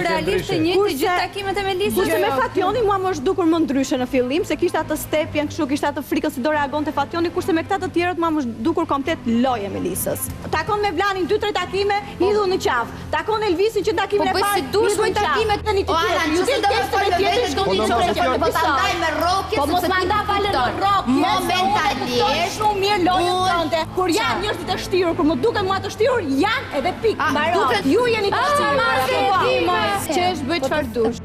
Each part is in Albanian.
realisht të njëjtë gjithë takimet e Melisës. Kurse me Fationin mua më është dukur më ndryshe në fillim, se kishte atë stepjen kështu, kishte atë frikën si do reagonte Fationi, kurse me këta të tjerët mua më është dukur komplet lojë e Melisës. Takon me Vlanin 2-3 takime, hidhu në qafë. Takon Elvisin që takimin e parë, hidhu në qafë. O Ana, që se do të folë vetë po ta ndaj me Rokin, po mos ma nda falen në Rokin. Momentalisht shumë mirë lojën tënde. Kur janë njerëzit e shtirur, kur më duken mua të shtirur, janë edhe pikë. Mbaron. Ju jeni të shtirur. Qesh bëj çfarë dush.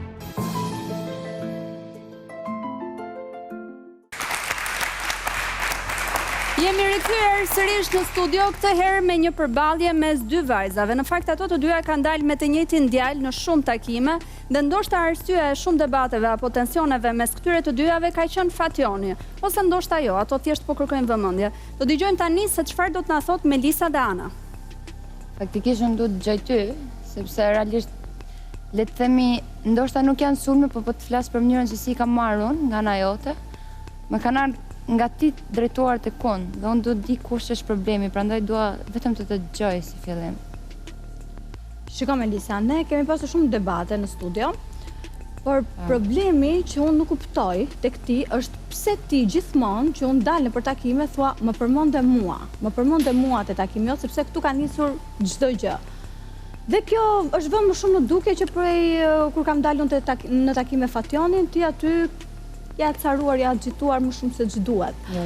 Jemi rikthyer sërish në studio, këtë herë me një përballje mes dy vajzave. Në fakt ato të dyja kanë dalë me të njëjtin djalë në shumë takime, dhe ndoshta arsyeja e shumë debateve apo tensioneve mes këtyre të dyjave ka qenë Fationi, ose ndoshta jo, ato thjesht po kërkojnë vëmendje. Do dëgjojmë tani se çfarë do të na thotë Melisa dhe Ana. Faktikisht unë duhet dëgjoj ty, sepse realisht le të themi ndoshta nuk janë sulme, po të flas për mënyrën se si kam marrë unë nga ana jote. Më kanë ardhur nga ti drejtuar të kundë, dhe unë duhet di kush është problemi, prandaj dua vetëm të dëgjoj si fillim. Shiko Melisa, ne kemi pasur shumë debate në studio, por problemi që unë nuk kuptoj tek ti është pse ti gjithmonë që unë dalë për takime thua më përmonde mua te takimi jot, sepse këtu ka nisur çdo gjë. Dhe kjo është vënë më shumë në duke që prej kur kam dalë unë në takime Fationin, ti aty ja caruar, ja gjituar më shumë se ç'duhet. Jo.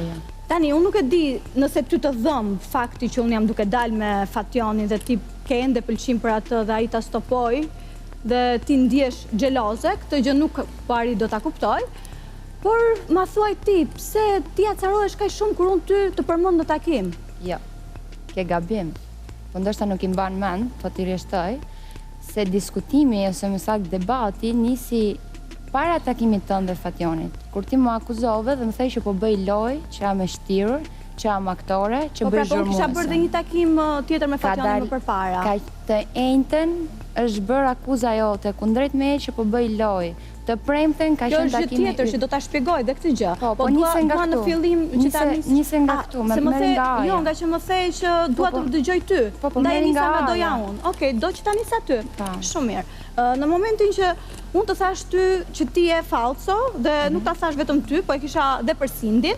Tani, unë nuk e di nëse ty të dhëm fakti që unë jam duke dalë me Fationin dhe ti ke ende pëlqim për atë dhe ai ta stopoj dhe ti ndjesh xheloze, këtë gjë nuk pari do ta kuptoj. Por ma thuaj ti, pse ti ja carohesh kaq shumë kur unë ty të përmend në takim? Jo. Ke gabim. Po ndoshta nuk i mban mend, po ti rreshtoj se diskutimi ose më saktë debati nisi para takimit tënd dhe Fationit, kur ti më akuzove dhe më thej që po bëj lojë, që jam e shtirur, që jam aktore, që bëj zhurmuese. Po kisha bërë dhe një takim tjetër me Fationin më përpara. Ka të njëjtën është bërë akuza jote kundrejt meje që po bëj lojë. Të premten ka qenë takimi. Kjo është gjë tjetër që do ta shpjegoj dhe këtë gjë. Po nisi nga këtu. Në fillim që ta nisi nga këtu, më merr nga ajo. Jo, nga që më thej që dua të dëgjoj ty. Ndaj nisa me doja unë. Okej, do që ta nis aty. Shumë mirë. Në momentin që unë të thash ty që ti je falso dhe nuk ta thash vetëm ty, po e kisha dhe për Sindin,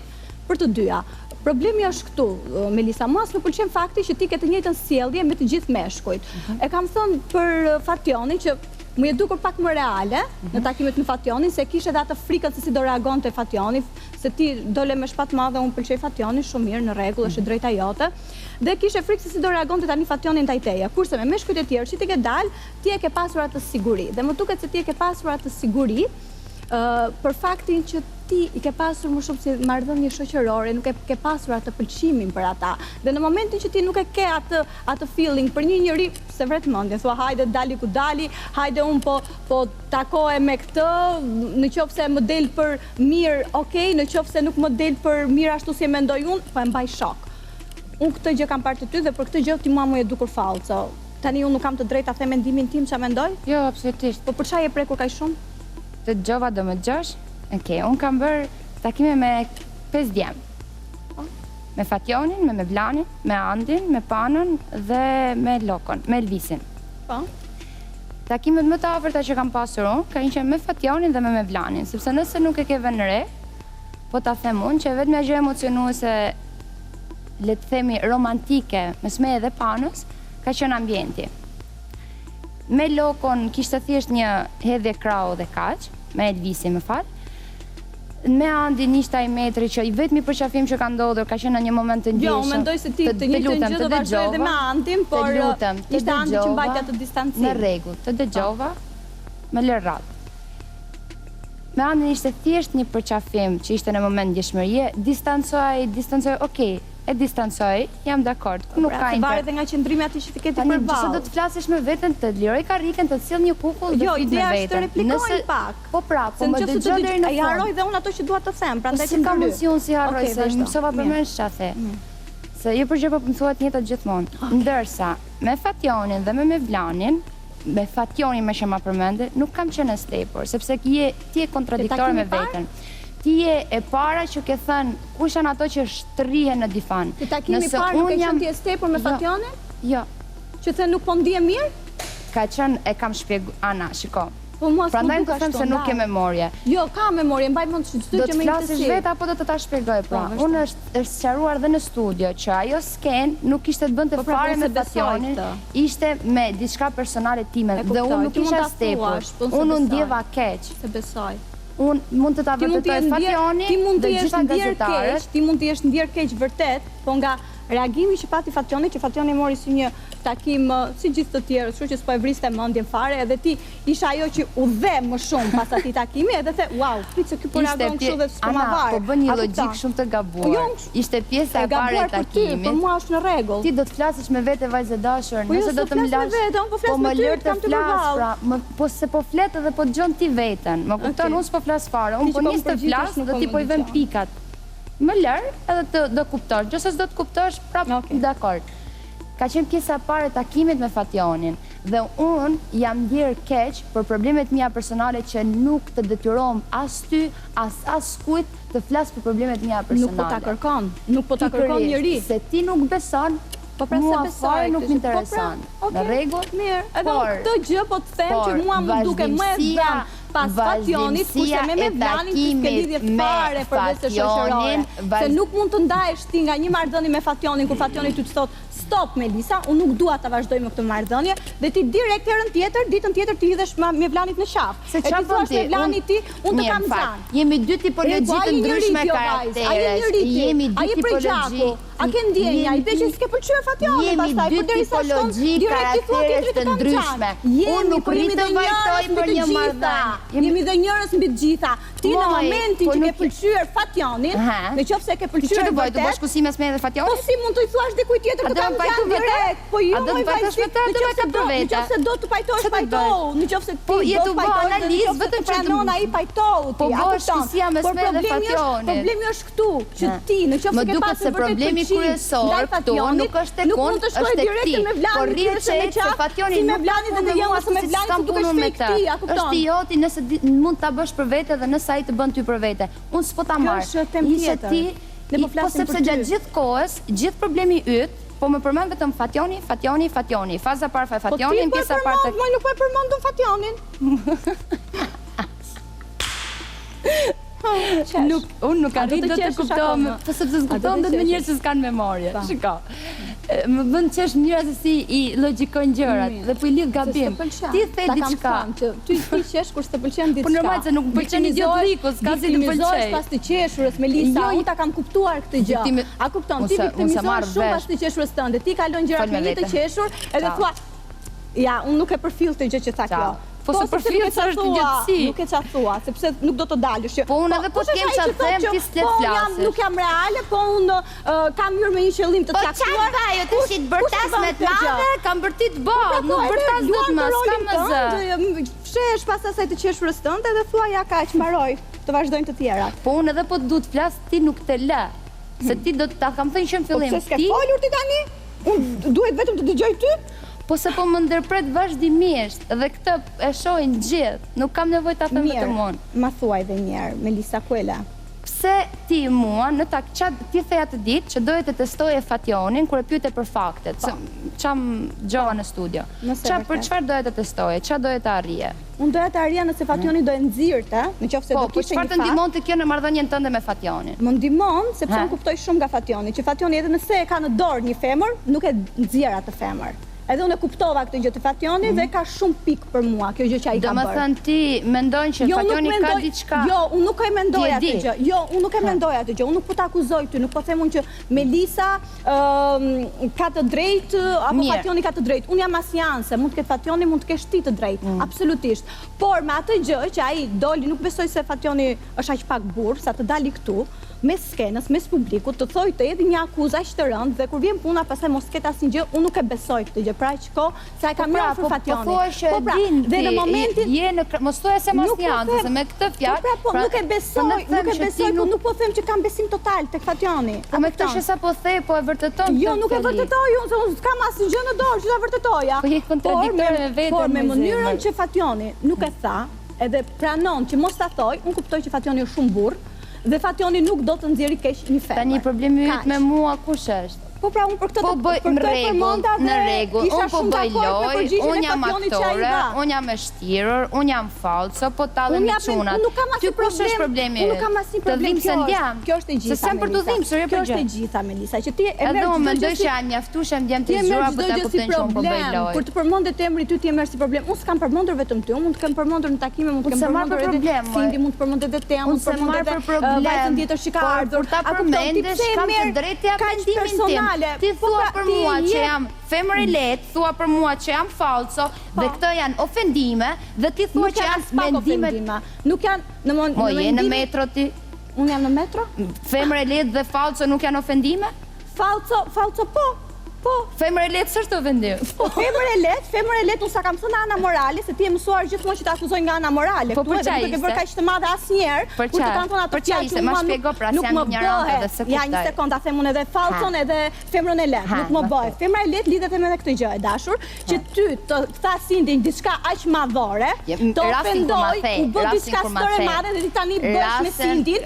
për të dyja. Problemi është këtu, Melisa, mua s'më pëlqen fakti që ti ke të njëjtën sjellje me të gjithë meshkujt. E kam thënë për Fationin që më e dukur pak më reale në takimet me Fationin, se kishe edhe atë frikën se si do reagonte Fationi, se ti dole me shpat madhe, unë pëlqej Fationin shumë mirë, në rregull, është drejta jote, dhe kishe frikë se si do reagonte tani Fationin ndaj teje. Kurse me meshkujt e tjerë që ti ke dalë, ti e ke pasur atë siguri. Dhe më duket se ti e ke pasur atë siguri për faktin që ti i ke pasur më shumë si marrëdhënie shoqërore, nuk e ke pasur atë pëlqimin për ata. Dhe në momentin që ti nuk e ke atë feeling për një njeri, se vret mendje, thua hajde dali ku dali, hajde unë po takohe me këtë, në qoftë se më del për mirë, okej, në qoftë se nuk më del për mirë ashtu si e mendoj unë, po e mbaj shok. Unë këtë gjë kam parë të ty dhe për këtë gjë ti mua më e dukur falso. Tani unë nuk kam të drejtë ta them mendimin tim ç'a mendoj? Jo, absolutisht. Po për çfarë e prekur kaq shumë? Të dëgjova do më dëgjosh? Okej, unë kam bërë takime me 5 djem. Me Fationin, me Vlanin, me Andin, me Panën dhe me Lokon, me Elvisin. Takimet më të afërta që kam pasur unë, ka qenë me Fationin dhe me Vlanin, sepse nëse nuk e ke vënë re, po ta them unë që vetëm gjë emocionuese, le të themi romantike, mes meje dhe Panës, ka qenë ambienti. Me Lokon kishte thjesht një hedhje krau dhe kaq, me Elvisin më fal. Me Andin ishte ai metri që i vetmi përqafim që ka ndodhur ka qenë në një moment të ndjeshëm. Jo, mendoj se ti të njëjtën gjë do vazhdoj edhe me Andin, por ishte Andi që mbajti atë distancim. Në rregull, të dëgjova me lërat. Me Andin ishte thjesht një përqafim që ishte në moment ndjeshmërie, distancoj, okej. E distancoj, jam dakord. Nuk ka interes. Varet nga qëndrimi aty që ti ke përballë. Nëse do të flasësh me veten, të liroj karriken, të sill një kukull dhe fit me veten. Jo, ideja është të replikoj pak. Po pra, po më dëgjoj deri në fund. Ja harroj dhe unë ato që dua të them, prandaj si kam mundësi si harroj se mësova përmend ç'a the. Se jo për gjë po më thuat njëjtat gjithmonë. Ndërsa me Fationin dhe me Vlanin, me Fationin më që ma përmende, nuk kam qenë e stepur, sepse ti je kontradiktore me veten. Ti je e para që ke thënë kush janë ato që shtrihen në difan. Ti takimi parë nuk e qenë ti e stepur me Fationin? Jo. Që the nuk po ndihem mirë? ka qenë, e kam shpjegu, Ana, shiko. Po mua Prandaj të them se nuk ke memorje. Jo, ka memorje, mbaj mend çdo gjë me Do të flasësh vetë apo do të ta shpjegoj pra? Unë është sqaruar dhe në studio që ajo sken nuk ishte të bënte fare me pasionin, ishte me diçka personale time dhe unë nuk isha stepur. Unë u ndjeva keq. Se besoj. Unë mund të ta vërtetoj Fationin dhe gjitha gazetarët. Ti mund të jesh ndjer keq vërtet, po nga reagimi që pati Fationi, që Fationi mori si një takim si gjithë të tjerë, kështu që s'po e vriste mendjen fare, edhe ti isha ajo që u dhe më shumë pas atij takimi, edhe the, wow, prit se ky po reagon kështu dhe s'po ma var. Po bën një logjik shumë të gabuar. Ishte pjesa e parë e takimit. Për mua është në rregull. Ti do të flasësh me vete vajzë dashur, nëse do të më lash. Po më lër të flas, pra, po se po flet edhe po dëgjon ti veten. Më kupton, unë s'po flas fare. Unë po nis të flas dhe ti po i vën pikat. Më lër edhe do kuptosh. Nëse s'do të kuptosh, prap dakord. Ka qenë pjesa e parë e takimit me Fationin dhe unë jam ndjer keq për problemet mia personale që nuk të detyrohem as ty, as kujt të flas për problemet mia personale. Nuk po ta kërkon, nuk po ta kërkon njëri. Se ti nuk beson, mua fare nuk m'intereson. Në rregull? Mirë, edhe këtë gjë po të them që mua më duke më e dhënë pas Fationit, kurse me Vlanin ti s'ke lidhje fare përveç se shoqërore. Se nuk mund të ndahesh ti nga një marrëdhënie me Fationin kur Fationi ty të thotë stop Melisa, unë nuk dua ta vazhdoj me këtë marrëdhënie dhe ti direkt ditën tjetër ti hidhesh me Vlanin në qafë. Se çfarë bën ti? Vlani ti, unë të kam zan. Jemi dy tipologji të ndryshme karakteresh. Jemi dy tipologji. A ke ndjenja, i dhe që s'ke pëlqyer Fationi pastaj, por derisa tipologji karakteresh të ndryshme. Unë nuk rrit të vajtoj për një marrëdhënie. Jemi dhe njërës mbi të gjitha. Ti në momentin që ke pëlqyer Fationin, nëse ke pëlqyer vërtet, të bësh kusimes me edhe Fationin? Po si mund të i thuash dikujt tjetër të kam qenë direkt? Po jo, do të pajtosh me të, nëse do të pajtosh, pajtohu. Nëse po ti do të pajtosh, analizë vetëm që pranon ai pajtohu ti. Po bësh kusia mes me edhe Fationit. Problemi është këtu, që ti nëse ke pasur problemi kryesor këtu nuk është tek unë, është tek ti. Po rrihet se Fationi me Vlanin dhe jo me Vlanin duke shpik ti, a kupton? Është joti nëse mund ta bësh për vete dhe nëse ai të bën ty për vete. Unë s'po ta marr. Ishe ti, po sepse gjatë gjithë kohës, gjithë problemi yt, po më përmend vetëm Fationi. Faza parë Fationin, pjesa parë Po nuk po e përmendëm Fationin. Unë nuk arrit do të kuptoj, po sepse s'kupton dot më njerëz që s'kan memorie. Shiko. Më bën qesh mënyra se si i logjikojnë gjërat dhe po i lidh gabim. Ti the diçka. Ty qesh kur s'të pëlqen diçka. Po normal se nuk pëlqen idiotliku, s'ka si të pëlqej. Pas të qeshurës Melisa, unë ta kam kuptuar këtë gjë. A kupton? Ti viktimizon shumë pas të qeshurës tënde. Ti kalon gjërat me një të qeshur, edhe thua, ja, unë nuk e përfill të gjë që tha kjo. Po se përfill është gjëtësi. Nuk e qa thua, sepse nuk do të dalësh. Po unë edhe po të kem qa them, ti s'let flasësh. Nuk jam reale, po unë kam hyrë me një qëllim të caktuar. Po qarë vajo të shit bërtas me të madhe, kam bërti të bërë, nuk bërtas do të më, s'ka më zë. Shesh pas asaj të qeshurës tënde dhe thua ja kaq, mbaroj, të vazhdojnë të tjerat. Po unë edhe po të du të flasë, ti nuk të lë. Se ti do të ta kam thënë që në fillim. Po se s'ke folur ti tani? Unë duhet vetëm të dëgjoj ty? Po se po më ndërpret vazhdimisht dhe këtë e shohin gjithë, nuk kam nevoj ta them vetëm unë. Ma thuaj dhe njerë, Melisa Kuela. Pse ti mua në ti theja të ditë që doje të testoje Fationin kur e pyete për faktet, çam gjova në studio. Për çfarë doje të testoje, çfarë doje të arrije? Unë doja të arrija nëse Fationi do e nxirrte, nëse do kishte një fakt. Po çfarë të ndihmonte kjo në marrëdhënien tënde me Fationin? Më ndihmon sepse unë kuptoj shumë nga Fationi, që Fationi edhe nëse e ka në dorë një femër, nuk e nxjerr atë femër. Edhe unë e kuptova këtë gjë të Fationit dhe ka shumë pikë për mua, kjo gjë që ai ka bërë. Domethënë ti mendon që Fationi ka diçka? Jo, unë nuk e mendoj atë gjë. Jo, unë nuk e mendoj atë gjë. Unë nuk po ta akuzoj ty, nuk po them unë që Melisa ka të drejtë apo Fationi ka të drejtë. Unë jam asianse, mund të ketë Fationi, mund të kesh ti të drejtë, absolutisht. Por me atë gjë që ai doli, nuk besoj se Fationi është aq pak burr sa të dali këtu mes skenës, mes publikut, të thoj të edhe një akuzë aq të rëndë dhe kur vjen puna pastaj mos ketë asnjë gjë, unë nuk e besoj këtë gjë. Pra aq kohë sa e kam mirë për Fationin. Po thuaj që din ti. Dhe në momentin je në mos thuaj se mos janë, se me këtë fjalë. Po nuk e besoj, po nuk po them që kam besim total tek Fationi. Po me këtë që sa po the, po e vërteton. Jo, nuk e vërtetoj unë, se unë s'kam asnjë gjë në dorë që ta vërtetoja. Po je kontradiktore me veten. Por me mënyrën që Fationi nuk e tha, edhe pranon që mos ta thoj, unë kuptoj që Fationi është shumë burr. Dhe Fationi nuk do të nxjerrë keq një femër. Tani problemi yt me mua kush është? Po pra unë për këtë Po bëj në rregull, në rregull, unë po bëj loj, unë jam aktore, unë jam e shtirur, unë jam falso, po tallem me çunat. Ty kush është problemi? Unë nuk kam asnjë problem. Kjo është e gjitha. Se sem për të dhimbë, s'e Kjo është e gjitha, Melisa, që ti e merr. Edhe unë mendoj që janë mjaftueshëm djem të zgjuar për ta kuptuar që unë po bëj loj. Kur të përmendet emri ty ti e merr si problem. Unë s'kam përmendur vetëm ty, unë mund të kem përmendur në takime, mund të kem përmendur edhe Cindy, mund të përmendet edhe Tea, mund të përmendet edhe vajzën tjetër që ka ardhur. Kur ta përmendesh, kam të drejtë të jap mendimin tim. Ti thua për mua që jam femër e lehtë, thua për mua që jam falso, dhe këto janë ofendime, dhe ti thua që janë mendime. Nuk janë në Mo je në metro ti? Unë jam në metro? Femër e lehtë dhe falso nuk janë ofendime? Falso po. Femër e lehtë s'është ofendim. Po femër e lehtë, unë sa kam thënë ana morale, se ti e mësuar gjithmonë që të akuzoj nga ana morale. Po për çfarë? Nuk e ke bërë kaq të madhe asnjëherë. Për çfarë? Për çfarë ishte? Ma shpjego pra se jam ignorante dhe se kuptoj. Ja, një sekondë, them unë edhe falson edhe femrën e lehtë. Nuk më bëhet. Femra e lehtë lidhet me këtë gjë e dashur, që ty të ktha Cindy diçka aq madhore, të ofendoj, u bë diçka store madhe dhe ti tani bësh me Cindy,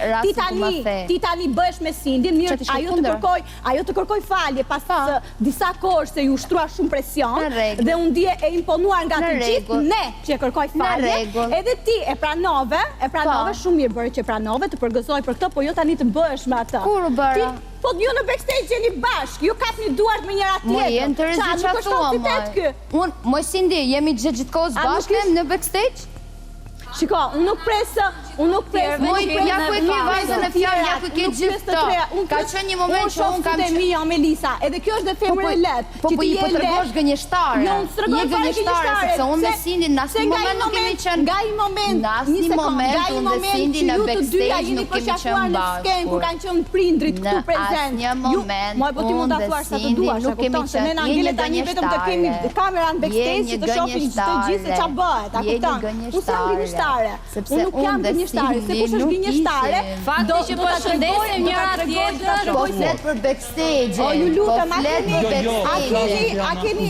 ti tani bësh me Cindy, mirë, ajo të kërkoj falje pas disa kohësh se ju shtrua shumë presion dhe unë ndje e imponuar nga të gjithë ne që e kërkoj falje, edhe ti e pranove shumë mirë bërë që e pranove të përgëzoj për këtë, po jo tani të bësh me atë. Kur u bëra? Po ju në backstage jeni bashkë, ju kapni duart me njëra tjetër. Mo jenë të rëzi që thua, moj. Moj Cindy, jemi gjithë kohës bashkë në backstage? Shiko, unë nuk presë. Moj, ja ku e ke vajzën e fjalë, ja ku e ke gjithë këto. Ka qenë një moment që unë kam qenë mia Melisa, edhe kjo është dhe femër e lehtë. Po i po tregosh gënjeshtare. Jo, unë s'tregoj fare gënjeshtare, sepse unë me Cindy në asnjë moment nuk kemi qenë. Nga i moment, një moment unë dhe Cindy në backstage nuk kemi qenë bashkë. Kur kanë qenë prindrit këtu prezent. Në asnjë moment unë dhe Cindy nuk kemi qenë. Ne ngjelet tani vetëm të kemi kameran backstage që të shohin të gjithë se ç'a bëhet. A kupton? Unë jam gënjeshtare. Unë nuk jam gënjeshtare, se kush është gënjeshtare? Fakti që po shëndesim njëra tjetrën. Po flet për backstage. O ju lutem, a keni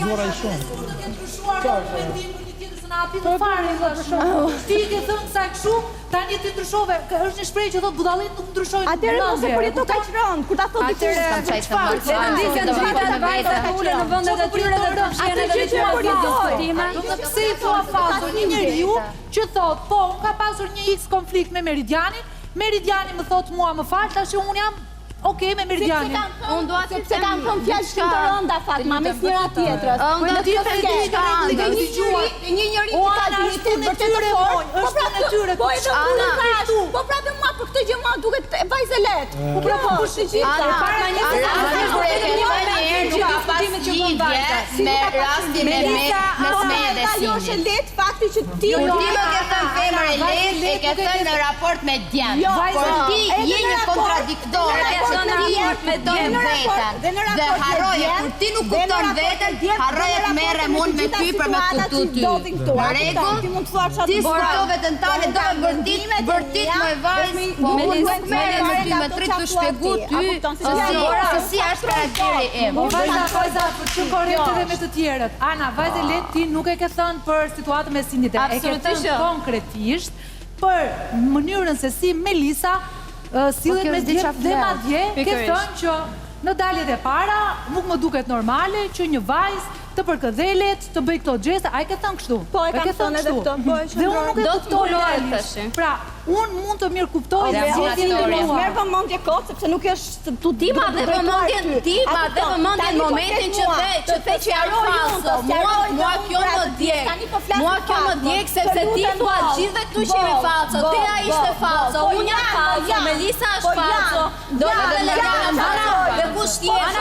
Po fare për shkak. Ti ke thënë sa kështu, tani ti ndryshove. Është një shprehje që thotë budallit nuk ndryshojnë. Atëherë mos e përjeto kaq rënd, kur ta thotë ti. Vetëm disen drita vajzat të ulën në vendet e tyre dhe të fshihen edhe të diskutime. Pse i thua falso një njeriu që thotë, po, unë ka pasur një X konflikt me Meridianin, Meridiani më thotë mua më fal, tash unë jam okej me Meridianin. Unë dua të them kanë thënë fjalë shumë të rënda Fatma me njëra tjetrës. Unë ti e dëgjuar. Një njeri që ka ditë vërtet të fortë. Është në natyrë. Po edhe unë thash. Po prapë mua për këtë gjë mua duket vajzë lehtë. Po prapë kush e gjithë. Para një me rastin e Mesme dhe Cindy. Ajo është lehtë fakti që ti Kur ti më ke thënë femër e lehtë, e ke thënë në raport me djem. Por ti je një kontradiktore. Me tonë vetën dhe harroje, kur ti nuk kupton vetën, harroje të merre mund me ty për me kuptu ty. Në rregull, ti sportove të tale do me bërtit më e vajzë, po unë nuk merre me ty me trit të shpjegu ty se si është karakteri im. Vajza, që korrekt edhe me të tjerët. Ana, vajzë lehtë ti nuk e ke thënë për situatën me Cindy, e ke thënë konkretisht për mënyrën se si Melisa sillet me djem dhe madje ke thënë që në daljet e para nuk më duket normale që një vajzë të përkëdhelet, të bëj këto gjeste, a e ke thënë kështu? Po, e kam thënë edhe këto. Dhe unë nuk e kuptoj realisht. Pra, unë mund të mirë kuptoj dhe merr vëmendje kot sepse nuk është ti ma dhe vëmendjen momentin që the që jam falso. Mua kjo më djeg. Mua kjo më djeg sepse ti thua gjithë këtu që jemi falso. Tea ishte falso, unë jam falso, Melisa është falso. Do të legalizojmë dhe kush tjetër.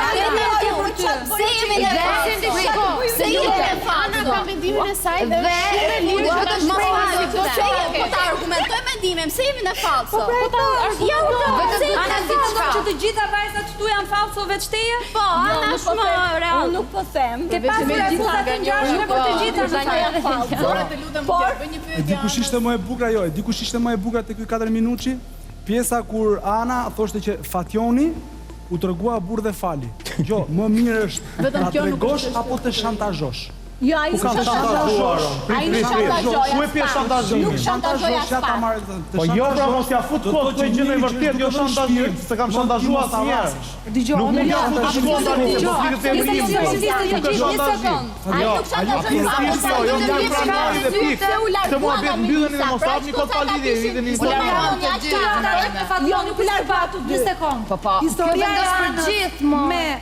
Se jemi në falso. Se jemi në falso. Ana ka mendimin e saj dhe po ta argumentoj mendimin, pse jemi në falso? Ana ti thua që të gjitha vajzat këtu janë falso veç teje? Po, Ana është më real. Unë nuk po them. Ke pasur akuzat të ngjashme për të gjitha janë falso. Dikush ishte më e bukur ajo, dikush ishte më e bukur te ky 4 minuçi, pjesa kur Ana thoshte që Fationi u tregua burr dhe fali. Jo, më mirë është ta tregosh apo të shantazhosh. Jo, ai nuk shantazhoja. Ai nuk shantazhoja. Ku e pje shantazhimi? Nuk shantazhoja asfar. Po jo, pra mos ja fut kot, ku e gjendë e vërtet, jo shantazhim, se kam shantazhuar asnjëherë. Nuk mund ja fut kot tani, se mos vitet emri im. Nuk është shantazhim. Jo, jo, jam pranari dhe pikë. Këtë muhabet mbylleni dhe mos hapni kot pa lidhje, vidheni Jo, nuk largatu 2 sekond. Historia e Anës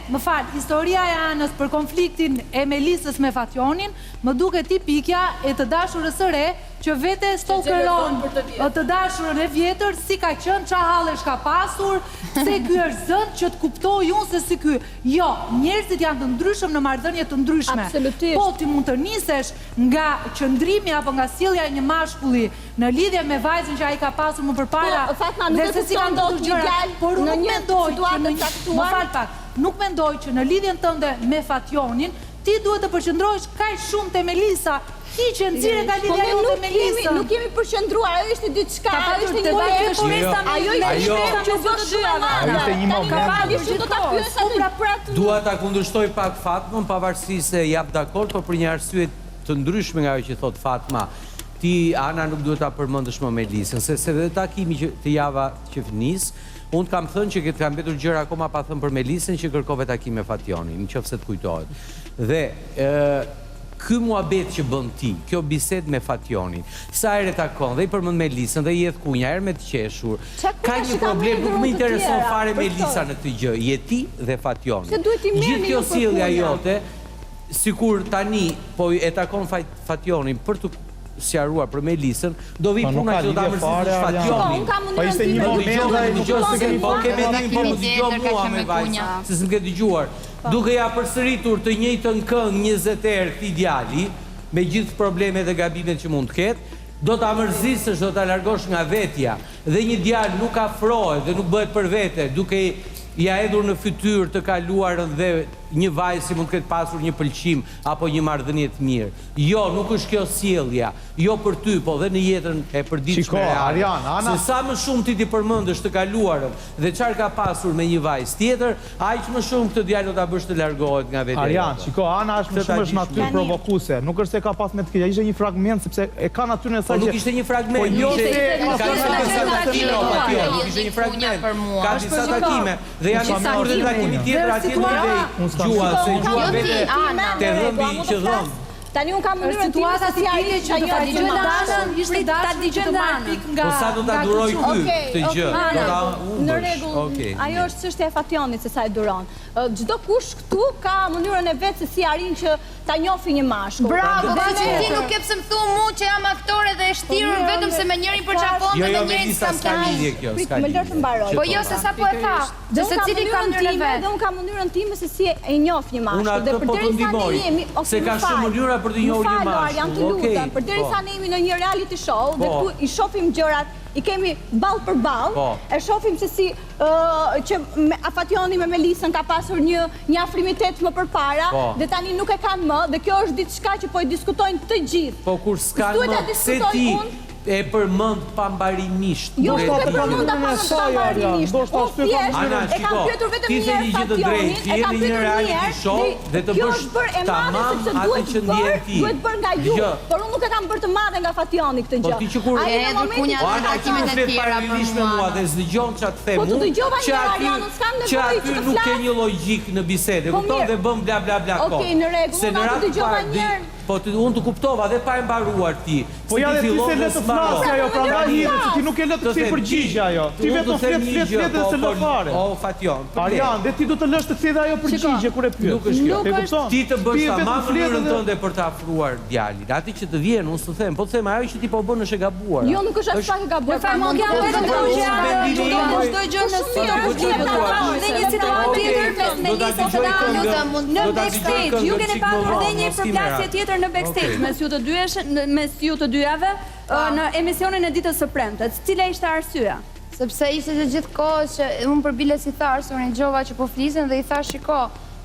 më fal, historia e Anës për konfliktin e Melisës me Fationin, më duke tipikja e të dashurës së re që vete stalkeron të dashurën e vjetër si ka qenë, qa hallesh ka pasur, se ky është zënë që të kuptoj unë se si ky. Jo, njerëzit janë të ndryshëm në marrëdhënie të ndryshme. Absolutisht. Po ti mund të nisesh nga qëndrimi apo nga sjellja e një mashkulli në lidhje me vajzën që ai ka pasur më përpara. Po, Fatma, nuk e kupton dot një djalë por në nuk një mendoj situatë që të caktuar. më fal pak, nuk mendoj që në lidhjen tënde me Fationin ti duhet të përqendrohesh kaq shumë te Melisa. Ti që nxirre nga lidhja jote me Melisën. Nuk kemi përqendruar, ajo ishte diçka, ajo ishte një moment. Ajo ishte një moment. Dua ta kundërshtoj pak Fatmën, pavarësisht se jap dakord, por për një arsye të ndryshme nga ajo që thot Fatma. Ti, Ana, nuk duhet ta përmendësh më Melisën, se dhe takimi të java që finis, unë kam thënë që këtë kam mbetur gjëra akoma pa thënë për Melisën që kërkove takim me Fationin, nëse të kujtohet. Dhe ky muhabet që bën ti, kjo bisedë me Fationin, sa herë takon dhe i përmend Melisën dhe i hedh kunja herë me të qeshur. Ka një problem, nuk më intereson fare Melisa në këtë gjë, je ti dhe Fationi. Gjithë kjo sjellja jote, sikur tani po e takon Fationin për të sqaruar për Melisën, do vi puna që do ta mërzitësh Fationin. Po ishte një moment po kemi ndonjë po më dëgjon mua me vajza, se s'm ke dëgjuar. Duke ja përsëritur të njëjtën këngë 20 herë këtij djali, me gjithë problemet dhe gabimet që mund të ketë, do ta mërzitësh, do ta largosh nga vetja. Dhe një djalë nuk afrohet dhe nuk bëhet për vete, duke ja hedhur në fytyrë të kaluarën dhe një vajzë si mund të ketë pasur një pëlqim apo një marrëdhënie të mirë. Jo, nuk është kjo sjellja, jo për ty, po dhe në jetën e përditshme reale. Se sa më shumë ti përmendësh të kaluarën dhe çfarë ka pasur me një vajzë tjetër, aq më shumë këtë djalë do ta bësh të largohet nga vetja. Arian, shiko, Ana është më shumë është natyrë provokuese. Nuk është se ka pas me të keq, ishte një fragment sepse e ka natyrën e saj. Po nuk ishte një fragment, ishte një fragment. Ka disa takime dhe janë sikur të takimi tjetër atje në gjua, se gjua vete të dhëmbi që dhëmë. Tani unë kam mënyrën time se si arrit që ta dëgjojnë Anën, ishte ta dëgjojnë Anën. Po sa do ta duroj ky këtë gjë? Në rregull, ajo është çështja e Fationit se sa e duron. Çdo kush këtu ka mënyrën e vet se si arrin që ta njohë një mashkull. Bravo, ti nuk ke pse më thua mua që jam aktore dhe e shtirur vetëm se me njërin përçafon dhe me njërin s'kam lidhje. Më lër të mbaroj. Po jo se sapo e tha, se secili ka mënyrën e vet. Dhe unë kam mënyrën time se si e njoh një mashkull. Dhe përderisa ne jemi, se ka shumë mënyra për të njohur një mashkull. Përderisa ne jemi në një reality show dhe këtu i shohim gjërat, i kemi ball për ball, e shohim se si që Fationi me Melisën ka pasur një afrimitet më përpara dhe tani nuk e kanë më dhe kjo është diçka që po i diskutojnë të gjithë. Po kur s'kanë më, se ti e përmend pambarimisht. Jo, nuk e përmenda pambarimisht. Ana, shiko, ti the një gjë të drejtë, ti je një reality show dhe të bësh tamam atë që ndjen ti. Duhet bërë nga ju, por unë nuk e kam bërë të madhe nga Fationi këtë gjë. Po ti që kur hedhur kunja në takimet e tjera me mua dhe s'dëgjon çfarë them unë. Po të dëgjova një Arianën, s'kam nevojë që nuk ke një logjik në bisedë, kupton dhe bëm bla bla bla. Okej, në rregull, unë të dëgjova një herë. Po unë të kuptova dhe pa e mbaruar ti. Po ja dhe ti se le të flasë ajo, prandaj hidhet se ti nuk e lë të thej përgjigje ajo. Ti vetëm flet dhe se lë fare. O Fation. Arian, dhe ti do të lësh të thej ajo përgjigje kur e pyet. Nuk është kjo. Ti të bësh tamam mënyrën tënde për të afruar djalin. Atë që të vjen, unë s'u them, po të them ajo që ti po bën është e gabuar. Jo, nuk është as pak e gabuar. Famo kjo çdo gjë në dhe një situatë tjetër me Melisën dhe Anën në backstage. Ju keni pasur edhe një përplasje tjetër në backstage mes ju të dyjave në emisionin e ditës së premtes. Cila ishte arsyeja? Sepse ishte që gjithë kohë që unë përbile si tharë, se unë i gjova që po flisen dhe i thash shiko,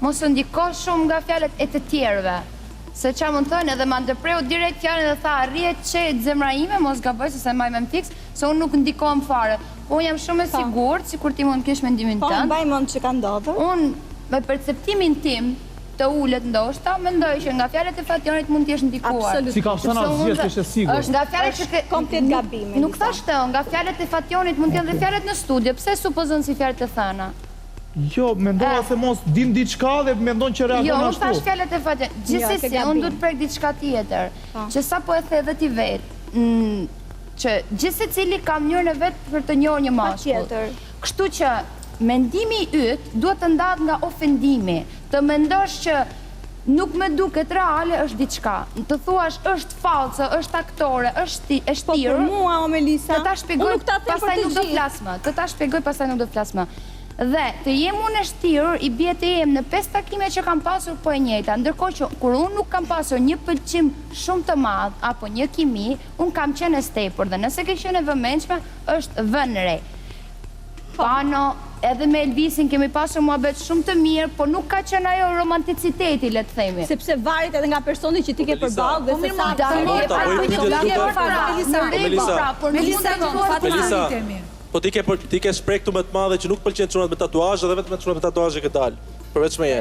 mos të ndiko shumë nga fjallet e të tjerëve. Se qa mund thënë edhe ma ndëpreu direkt fjallet dhe tha, rrjet qetë zemra ime, mos gaboj se se maj me më fix, se unë nuk ndikohem fare. Unë jam shumë e sigurt, si kur ti mund kesh mendimin tënë. Po, mbaj mund që ka ndodhur. Unë, me perceptimin tim, të ullet ndoshta, mendoj që nga fjalët e Fationit mund të jesh ndikuar. Si ka thënë asgjë që është sigur. Është nga fjalët që komplet gabim. Nuk thash të, nga fjalët e Fationit mund të jenë dhe fjalët në studio. Pse supozon si fjalët e thëna? Jo, mendova se mos din diçka dhe mendon që reagon ashtu. Jo, unë thash fjalët e Fationit. Gjithsesi, unë duhet prek diçka tjetër, që sa po e the edhe ti vetë, që gjithsecili ka mënyrën e vet për të njohur një mashkull. Kështu që mendimi yt duhet të ndahet nga ofendimi. Të mendosh që nuk me duket reale është diçka. Të thuash është falso, është aktore, është e shtirë. Po për mua, o Melisa, të ta shpjegoj, pastaj nuk do flas më. Të ta shpjegoj, pastaj nuk do flas më. Dhe të jem unë e shtirë, i bie të jem në 5 takime që kam pasur po e njëjta, ndërkohë që kur unë nuk kam pasur një pëlqim shumë të madh apo një kimi, unë kam qenë e stepur dhe nëse ke qenë e vëmendshme, është vënë re. Pano, edhe me Elvisin kemi pasur muhabet shumë të mirë, por nuk ka qenë ajo romanticiteti, le të themi. Sepse varet edhe nga personi që ti ke përballë dhe se Melisa, po ti ke shpreh këtu më të madhe që nuk pëlqen çunat me tatuazhe dhe vetëm çunat me tatuazhe që dal. Përveç meje.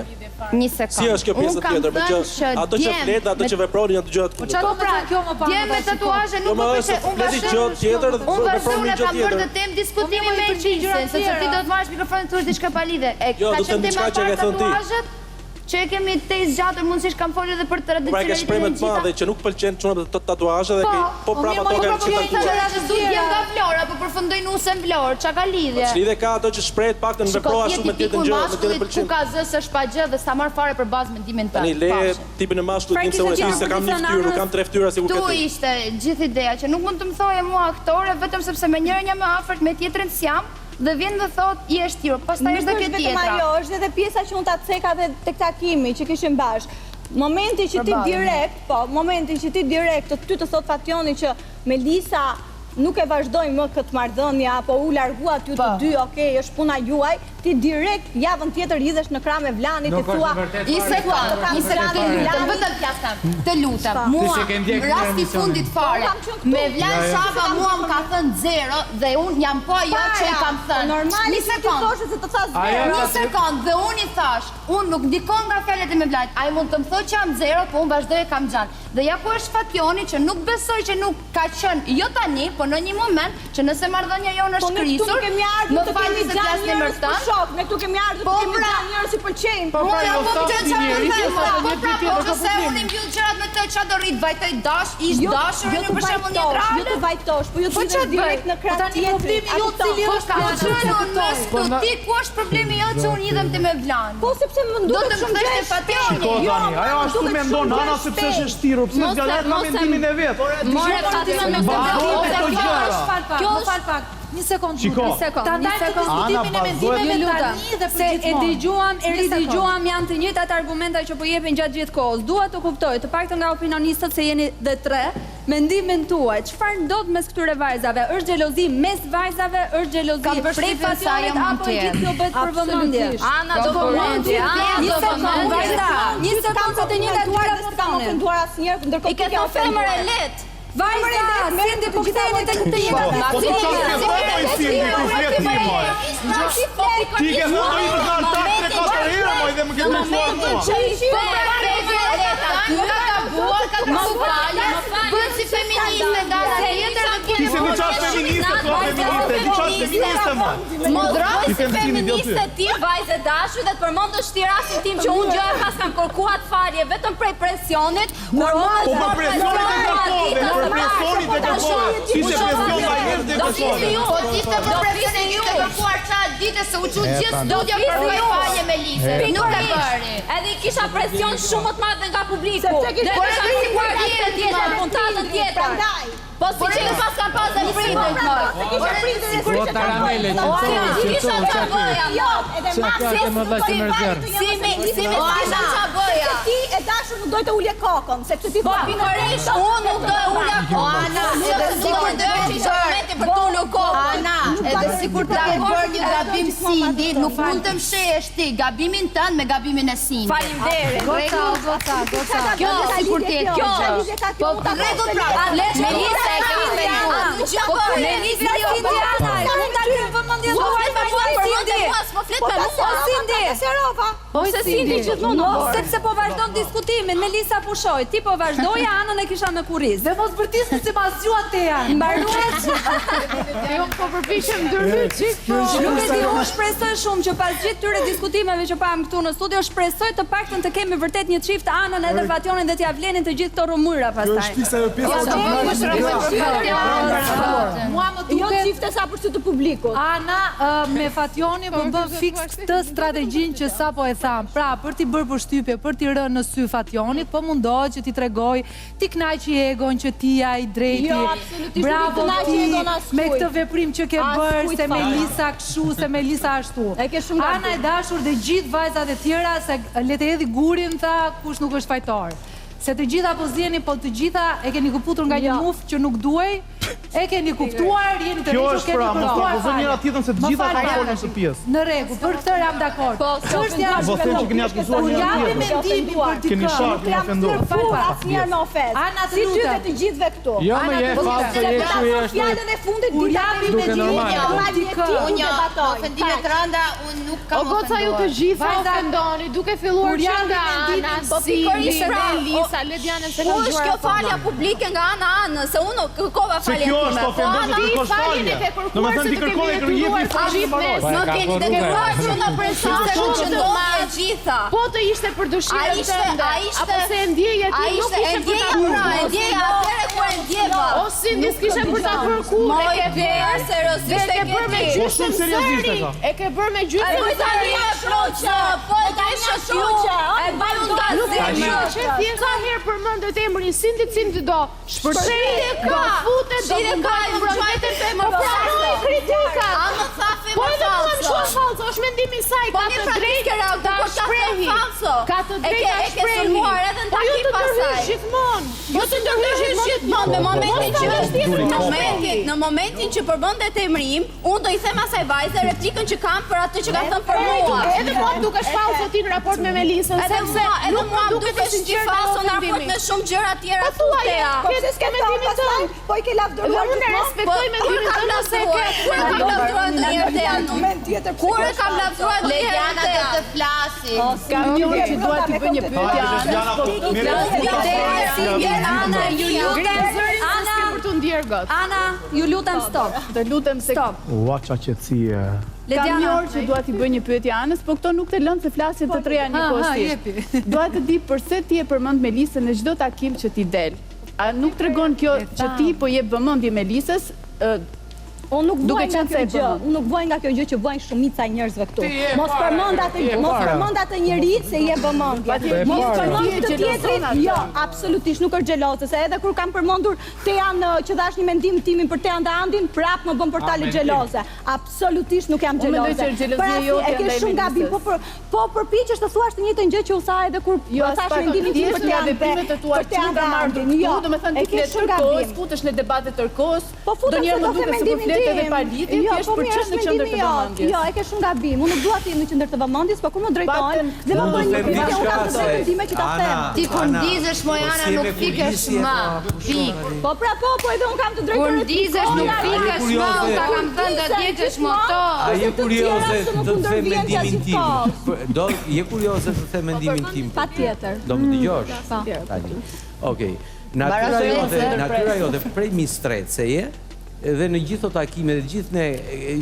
Një sekond. Si është kjo pjesa tjetër? Me që ato që flet, ato që veproni janë të gjëra të kundërta. Po pra, djem me tatuazhe nuk më pëlqen. Unë vazhdoj në kam bërë të temë diskutimi me Elvisin, sepse ti do të marrësh mikrofonin të thuash diçka pa lidhje. Jo, do të them diçka që e ke thënë ti. Që e kemi të zgjatur, mundësisht kam folur edhe për tradicionalitetin. Pra ke shpreh më të madhe që nuk pëlqen çunat me tatuazhe dhe po prapë ato kanë qenë Studia nga Vlora, po përfundoi nusën Vlorë, çka ka lidhje? Ç'lidhje ka ato që shpreh paktën veproa shumë me tjetër gjë, me tjetër pëlqim. Ku ka zë se është pa gjë dhe sa marr fare për bazë mendimin tënd. Tani le tipin e mashkullit se unë se kam një fytyrë, nuk kam 3 fytyra sikur ke ti. Tu ishte gjithë ideja që nuk mund të më thoje mua aktore vetëm sepse me njërin jam më afërt, me tjetrën s'jam. Dhe vjen dhe thot i është tjurë, pastaj është dhe kjo tjetra. Ajo është edhe pjesa që unë ta ceka dhe tek takimi që kishim bashkë. Momenti që ti direkt, ty të thot Fationi që Melisa nuk e vazhdoj më këtë marrëdhënie apo u largua ty të dy, okej, është puna juaj, ti direkt javën tjetër hidhesh në krah me Vlanit, ti thua, një sekond, vetëm pjasëm, të lutem, mua, rasti fundit fare, me Vlan Shaba mua më ka thënë 0 dhe unë jam po ajo që i kam thënë. Një sekond, dhe unë i thash, unë nuk ndikon nga fjalët e me Vlanit, ai mund të më thotë që jam 0, po unë vazhdoj e kam xhan. Dhe ja ku është Fationi që nuk besoj që nuk ka qenë jo tani, po në një moment që nëse marrëdhënia jonë është krisur, më falni se flas në emër tënd. Ne këtu kemi ardhur të kemi dhënë njerëz që pëlqejnë. Po pra, po se unë mbyll gjërat me të çfarë do rrit, vajtoj dash, ish dashur në për shembull një drame. Jo të vajtosh, po ju të direkt në krah tjetër. Problemi jo cili është ti ku është problemi jo që unë idhem ti me Vlan. Po sepse më duket shumë gjë Fationi. Jo, ajo ashtu mendon Ana sepse është e shtirur, pse zgjalet nga mendimin e vet. Kjo është një sekond. Ta ndajmë të diskutimin e mendimeve tani dhe për gjithmonë. E dëgjuam, e ridëgjuam, janë të njëjtat argumenta që po jepen gjatë gjithë kohës. Dua të kuptoj, të paktën nga opinionistët se jeni dhe 3, mendimin tuaj, çfarë ndodh mes këtyre vajzave? Është xhelozi mes vajzave, është xhelozi prej Fationit apo e gjithë kjo bëhet për vëmendje? Ana do vëmendje, Një sekond se të njëjtat duara të kam ofenduar asnjëherë, ndërkohë i ke thënë femër e lehtë. Vajza, sindi po ktheheni tek të njëjtat. Po ti ke thënë ai të kanë 3-4 herë, po edhe më ke treguar mua. Bëhet si feministe, dara tjetër dhe Ti se nuk qash feministe, ti feministe më. Modroj si feministe ti vajzë dashur dhe të përmendësh ti rastin tim që unë gjëra pas kam kërkuar falje vetëm prej presionit. Normal, po për presionit e kërkove, si se presion nga njerëz dhe persone. Po ishte për presionin ju të kërkuar qatë dite se u qut gjithë studio për kërkuar falje me Lise. Nuk e bëri. Edhe i kisha presion shumë të madh nga publiku. Puntatën tjetër. Po si që në pas kam pas e pritën më. Po taramele, Kisha qa bëja. Jo, edhe Si me kisha qa bëja. ti e dash dashur nuk doj të ulje kokën, sepse ti Po pikërisht unë nuk do e ulja kokën. Ana, edhe sikur të që ishte momenti për të ulur kokën. Ana, edhe sikur të ke bërë një gabim Sindi, nuk mund të mshehesh ti gabimin tënd me gabimin e Sindi. Faleminderit. Goca. Kjo sikur të jetë kjo. Po rregull pra, Melisa e ka inventuar. Melisa Sindiana, mund ta kem vëmendjen tuaj për Sindi. Po flet me mua. Sindi. Po se Sindi gjithmonë nuk bën. Sepse po vazhdon diskutimin, Melisa pushoi, ti po vazhdoje, Anën e kisha në kurriz. Dhe mos vërtisni si pas gjuat të janë. Mbaruat. Jo, po përpiqem ndërhyj çik. Nuk e di, unë shpresoj shumë që pas gjithë këtyre diskutimeve që pam këtu në studio, shpresoj të paktën të kemi vërtet një çift Anën edhe Fationin dhe t'ia vlenin të gjithë këto rumyra pastaj. Mua më Jo duket çifte sa për sy të publikut. Ana me Fationi po bën fiks këtë strategjinë që sapo e tham. Pra, për t'i bërë përshtypje, për t'i rënë në sy Fationit, po mundohet që t'i tregoj, ti knaqi egon që ti ja i drejti. Jo, absolutisht Bravo nuk i knaqi ti egon as me kujt. këtë veprim që ke bërë, se Melisa kështu, se Melisa ashtu. E ke shumë Ana e dashur dhe gjithë vajzat e tjera, se le të hedhi gurin, tha, kush nuk është fajtor. Se të gjitha po zjeni, po të gjitha e keni këputur nga një muftë që nuk duhej, e keni kuptuar, jeni të Kjo rritur, është keni pra, mos kuptuar. propozojmë njëra tjetrën se të gjitha kanë folën së pjesë. Në rregull, për këtë jam dakord. Çështja Po them që keni akuzuar kur njëra japim tjetrën. mendimin për dikë. Keni shark, më ofendoj. Asnjëherë në ofensë. Ana, të Si ty lutem. dhe të gjithëve këtu. Jo, më je falë se je shu jeshtë. Fjalën e fundit Kur dita japim mendimin normal. për dikë. Unë ofendime të rënda, unë nuk kam O goca ju të gjitha ofendoni, duke filluar që nga Ana, Sindi, Melisa, Lediana se kanë Ku është kjo falja publike nga ana Anës, se unë kërkova Se faljen kjo time. është ofendon që ti kosh falje. Domethënë ti kërkoj të jepi falje më parë. Më keni dëgjuar që në presatë që ndodhi e gjitha. Po të ishte për dëshirën tënde, apo se e ndjeje ti nuk ishte për ta bërë. E ndjeja atëre kur e ndjeva. O Sindi s'kishe për ta bërë kur, Moj e ke verë, seriozisht e ke bërë me Po gjysmë shumë seriozisht e sëri, ka. e ke bërë me gjysmë Po tani e shloqë, po tani e shloqë. E bajun nga zemra. që thjesht sa herë përmendet emrin Sindi do shpërshej, do futet, do mundoj mbrojetën e më pranoj kritikat. A më thafe Po më edhe më falso. shumë falso, është mendimi i saj, ka të drejtë ta shprehi. Ka të drejtë ta E ke shprehi. sulmuar edhe në Po ju takim të pasaj. tërhysh gjithmonë. Jo të tërhysh gjithmonë. Në momentin që përbëndet emrim, unë do i them asaj vajze replikën që kam për atë që ka thënë për mua. Edhe mua më dukesh falso ti në raport me Melisën, sepse nuk mua më duket duke i sinqert nga falso në raport ofendimi. me shumë gjëra tjera Po thuaj, futea. ke s'ke mendimin tënd. Po i ke lavdëruar Unë e respektoj mendimin tënd se ke. Kur e kam lavdruar ndonjëherë te anu? tjetër. Kur e kam lavdruar ndonjëherë te anu? Të flasi. Kam një që dua të bëj një pyetje. Ana, ju lutem, Ana, Për të ndjerë gotë. Ana, ju lutem stop. Të lutem se Stop. Ua qa qetësie. kam një Lediana, orë që dua t'i bëj një pyetje Anës, po këto nuk të lënë se flasin të treja njëkohësisht. Dua të di pse ti e përmend Melisën në çdo takim që ti del. A nuk tregon kjo që ti po jep vëmendje Melisës? Unë nuk Duke vuaj nga qenë kjo se e gjë, bëmë. unë nuk vuaj nga kjo gjë që vuajnë shumica e njerëzve këtu. Mos përmend atë njeri se je vëmendje. Mos përmend të tjetrin. Jo, absolutisht nuk është xheloze, se edhe kur kam përmendur te janë që dash një mendim timin për te janë Andin, prap më bën portale xheloze. Absolutisht nuk jam Unë mendoj xheloze. që xhelozia jote e ke ndaj shumë gabim, Melisës. po përpiqesh të thuash të njëjtën gjë që u tha edhe kur thash mendimin tim për te janë veprimet e tua që nga marrë Jo, domethënë e ti ke flet shumë tërkohës, gabim. futesh në debate tërkohës. Po futem se ndonjëherë do më të duket se po mendimin flet edhe tim. pa lidhje, Jo, thjesht po për mirë, çështë është në qendër të mendimi jot. vëmendjes. Jo, e ke shumë gabim. Unë nuk dua të jem në qendër të vëmendjes, po kur më drejtojnë dhe më bëjnë një pyetje, unë kam të drejtën time që ta them. Ti kur ndizesh Mojana nuk fikesh më. Pik. Po pra po edhe unë kam të drejtën. Kur ndizesh nuk fikesh më, ta kam thënë do t'jekësh moto. A je kurioze të të them mendimin tim? Do je kurioze të them mendimin tim? Patjetër. Do më dëgjosh? Tani. Okej. Natyra jote prej mistreceje dhe në gjithë takimet dhe gjithë ne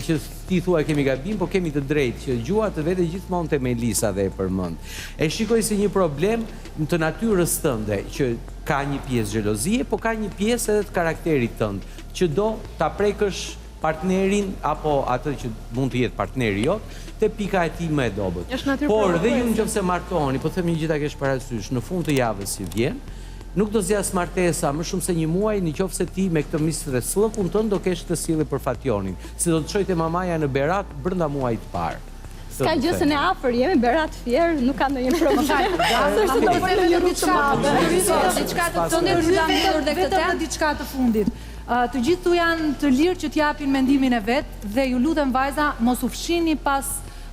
që ti thua kemi gabim, po kemi të drejtë që gjua të vete gjithmonë te Melisa dhe e përmend. E shikoj si një problem të natyrës tënde që ka një pjesë xhelozie, po ka një pjesë edhe të karakterit tënd që do ta prekësh partnerin apo atë që mund të jetë partneri jot te pika e tij më e dobët. Por dhe ju nëse martoheni, po them një gjë ta kesh parasysh, në fund të javës që vjen, nuk do zjas martesa më shumë se një muaj nëse ti me këtë mistresllëkun tënd do kesh të sjellje për Fationin, se do të çojë te mamaja në Berak brenda muajit të parë. Ska gjësën e afër, jemi berat fjerë, nuk ka ndonjë problem. Është do të një rrugë të madhe. Diçka të fundit që jam lidhur dhe këtë temë. Diçka të fundit. Të gjithë janë të lirë që t'japin mendimin e vetë dhe ju lutem vajza mos u fshini pas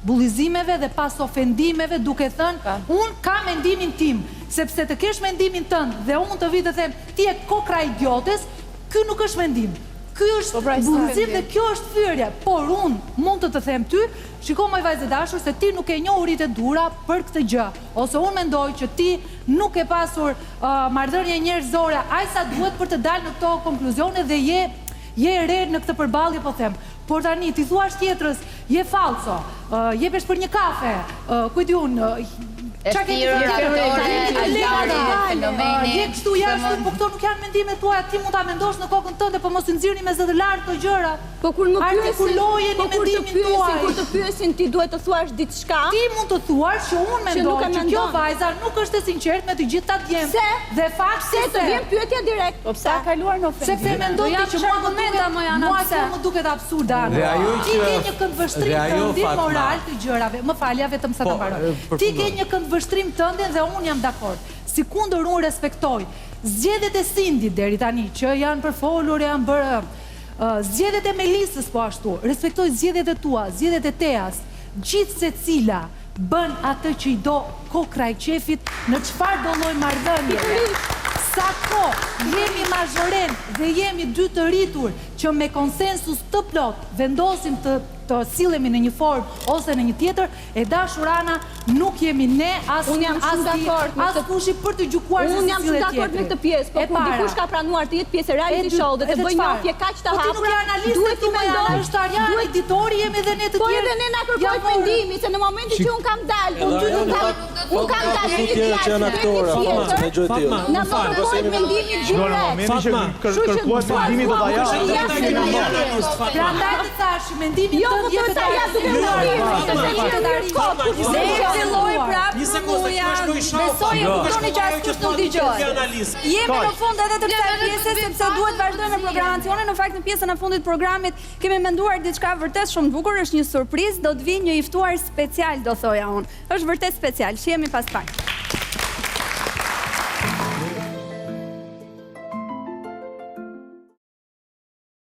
bullizimeve dhe pas ofendimeve duke thënë unë ka mendimin tim, sepse të kesh mendimin tënd dhe unë të vi të them ti e kokra idiotes, ky nuk është mendim. Ky është bullizim dhe kjo është thyrje, por unë mund të them ty, shiko moj vajzë dashur se ti nuk e njohurit e dura për këtë gjë, ose unë mendoj që ti nuk e pasur marrëdhënie njerëzore aq sa duhet për të dalë në këto konkluzione dhe je e re në këtë përballje po them. Por tani ti thuash tjetrës, je falso, jepesh për një kafe, kujt unë Qa ke një je kështu jashtë, po këto nuk janë mendimet tuaja, ti mund ta mendosh në kokën tënde, po mos i nxirni me zë të lartë këto gjëra. Po kur më pyesin, kur të pyesin ti duhet të thuash diçka. Ti mund të thuash që unë mendoj që kjo vajza nuk është e sinqertë me të gjithë ta djemt. Dhe fakti se të vjen pyetja direkt. Po pse ka kaluar në ofendim? Sepse mendoj që mua më duket absurde. Ti ke një këndvështrim të moral të gjërave. Më falja vetëm sa ta mbaroj. Ti ke një vështrim tëndin dhe unë jam dakord. Si kundër unë respektoj zgjedhjet e Sindit deri tani, që janë përfolur, janë bërë zgjedhjet e Melisës po ashtu, respektoj zgjedhjet e tua, zgjedhjet e Teas, gjithë se cila bën atë që i do kokra i qefit në çfarë do lloj marrëdhënie. Sa ko jemi mazhoren dhe jemi dy të rritur që me konsensus të plot vendosim të sillemi në një formë ose në një tjetër, e dashur Ana, nuk jemi ne as kushi për të gjykuar se si sillet tjetri. Unë jam shumë dakord me këtë pjesë, po kur dikush ka pranuar të jetë pjesë e reality show dhe të bëjë njohje kaq të hapura, duhet të mendosh, është Ariana, editori jemi dhe ne të tjerë. Po edhe ne na kërkoj mendimi, se në momentin që un kam dalë, po ty un kam dalë në tjetër që janë aktorë, me gjë të tillë. Na kërkoj mendimin direkt. Kërkohet mendimin do ta japë. Prandaj të thash mendimin po të sa ja duke Një sekundë, besoj e kuptoni që askush nuk dëgjoj. Jemi në fund edhe të kësaj pjese sepse duhet vazhdojmë me programacionin. Në fakt në pjesën e fundit të programit kemi menduar diçka vërtet shumë bukur, është një surprizë, do të vinë një i ftuar special, do thoja unë. Është vërtet special, shihemi pas pak.